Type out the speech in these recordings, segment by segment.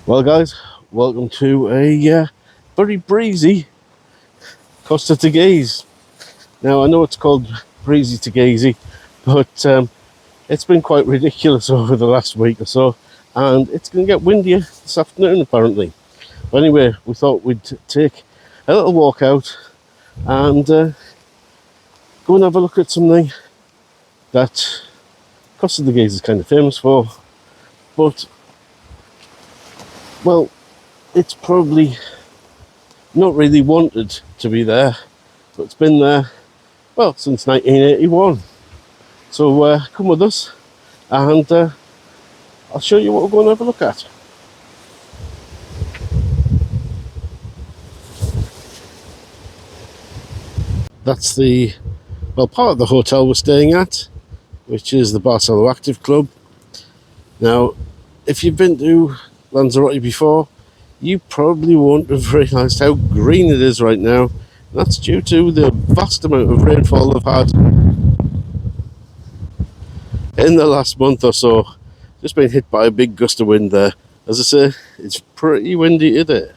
Well, guys, welcome to a very breezy Costa Teguise. Now, I know it's called Breezy Teguise, but it's been quite ridiculous over the last week or so, and it's going to get windier this afternoon, apparently. But anyway, we thought we'd take a little walk out and go and have a look at something that Costa Teguise is kind of famous for, but, well, it's probably not really wanted to be there, but it's been there, well, since 1981. So come with us and I'll show you what we're going to have a look at. That's the, well, part of the hotel we're staying at, which is the Barco Active Club. Now, if you've been to Lanzarote before, you probably won't have realised how green it is right now. That's due to the vast amount of rainfall they've had in the last month or so. Just been hit by a big gust of wind there. As I say, it's pretty windy today.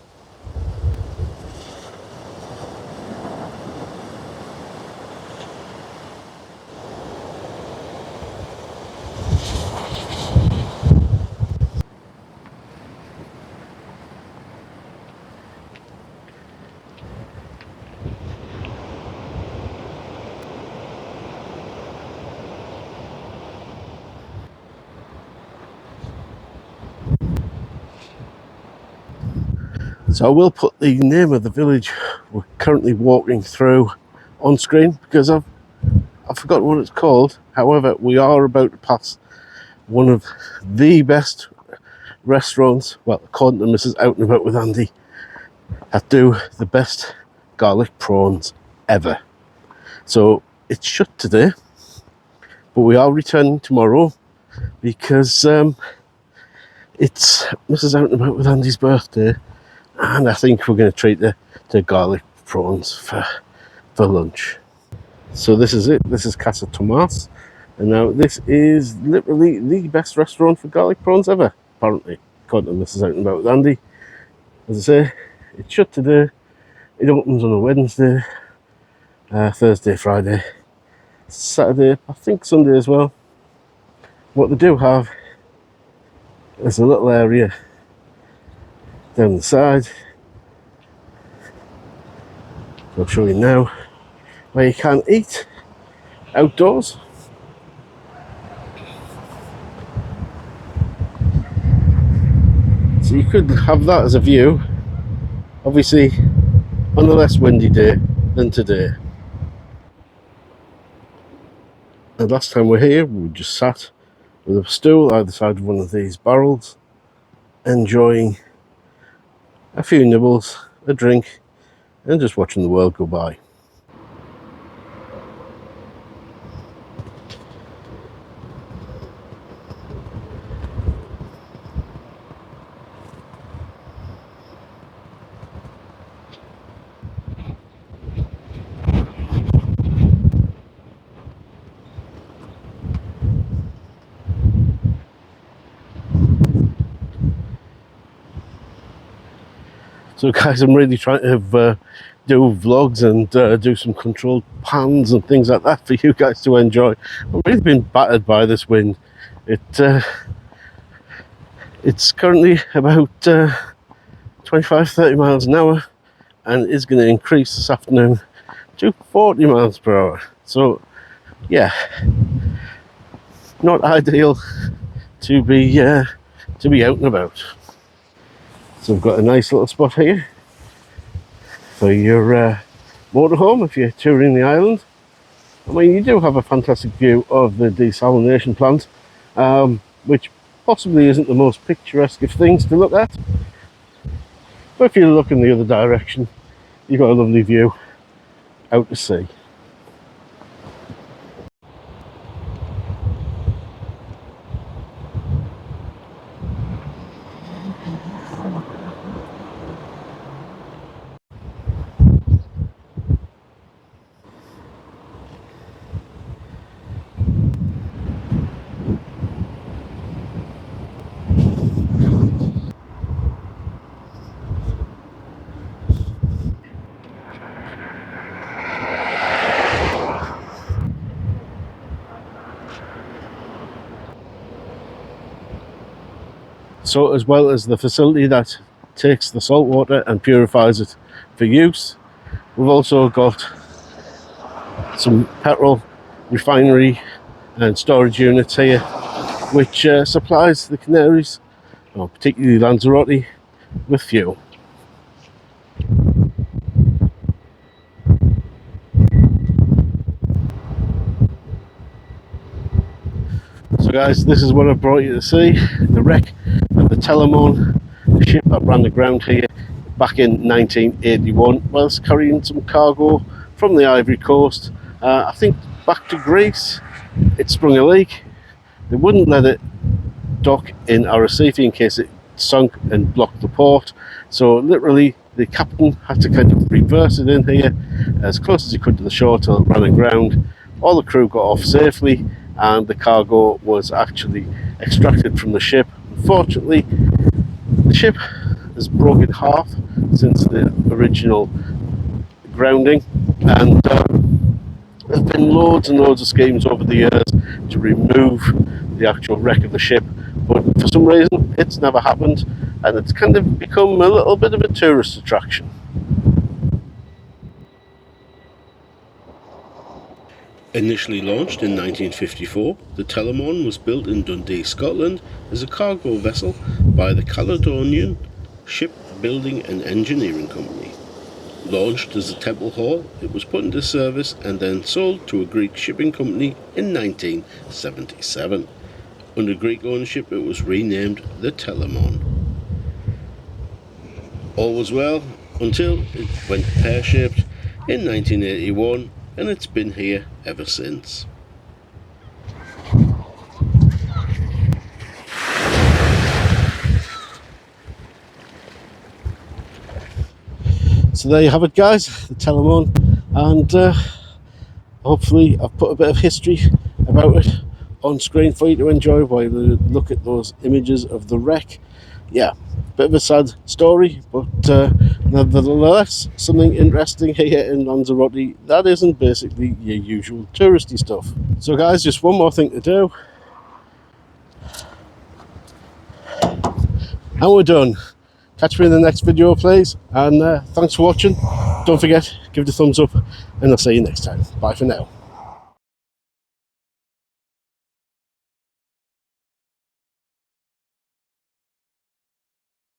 So I will put the name of the village we're currently walking through on screen because I've forgotten what it's called. However, we are about to pass one of the best restaurants, well, according to Mrs. Out and About with Andy, that do the best garlic prawns ever. So it's shut today, but we are returning tomorrow because it's Mrs. Out and About with Andy's birthday, and I think we're going to treat her to garlic prawns for lunch. So this is it. This is Casa Tomas, and now this is literally the best restaurant for garlic prawns ever, apparently, according to Mrs. Out and About with Andy. As I say, it's shut today. It opens on a Wednesday, Thursday, Friday, Saturday, I think Sunday as well. What they do have is a little area down the side, I'll show you now, where you can eat outdoors. So you could have that as a view, obviously on a less windy day than today. And last time we were here, we just sat with a stool either side of one of these barrels, enjoying a few nibbles, a drink, and just watching the world go by. So guys, I'm really trying to do vlogs and do some controlled pans and things like that for you guys to enjoy. I've really been battered by this wind. It's currently about 25-30 miles an hour, and is going to increase this afternoon to 40 miles per hour. So yeah, not ideal to be out and about. So we've got a nice little spot here for your motorhome if you're touring the island. I mean, you do have a fantastic view of the Desalination Plant, which possibly isn't the most picturesque of things to look at. But if you look in the other direction, you've got a lovely view out to sea. So as well as the facility that takes the salt water and purifies it for use, we've also got some petrol refinery and storage units here, which supplies the Canaries, particularly Lanzarote, with fuel. So guys, this is what I brought you to see, the wreck of the Telamon, the ship that ran aground here back in 1981 whilst carrying some cargo from the Ivory Coast. I think back to Greece. It sprung a leak. They wouldn't let it dock in Arrecife in case it sunk and blocked the port. So literally the captain had to kind of reverse it in here as close as he could to the shore till it ran aground. All the crew got off safely and the cargo was actually extracted from the ship. Unfortunately, the ship has broken in half since the original grounding, and there have been loads and loads of schemes over the years to remove the actual wreck of the ship, but for some reason it's never happened, and it's kind of become a little bit of a tourist attraction. Initially launched in 1954, the Telemon was built in Dundee, Scotland as a cargo vessel by the Caledonian Shipbuilding and Engineering Company. Launched as a Temple Hall, it was put into service and then sold to a Greek shipping company in 1977. Under Greek ownership, it was renamed the Telamon. All was well until it went pear-shaped in 1981, and it's been here ever since. So there you have it guys, the Telamon, and hopefully I've put a bit of history about it on screen for you to enjoy while you look at those images of the wreck. Yeah, bit of a sad story, but nevertheless something interesting here in Lanzarote that isn't basically your usual touristy stuff. So guys, just one more thing to do and we're done. Catch me in the next video please, and thanks for watching. Don't forget, give it a thumbs up, and I'll see you next time. Bye for now.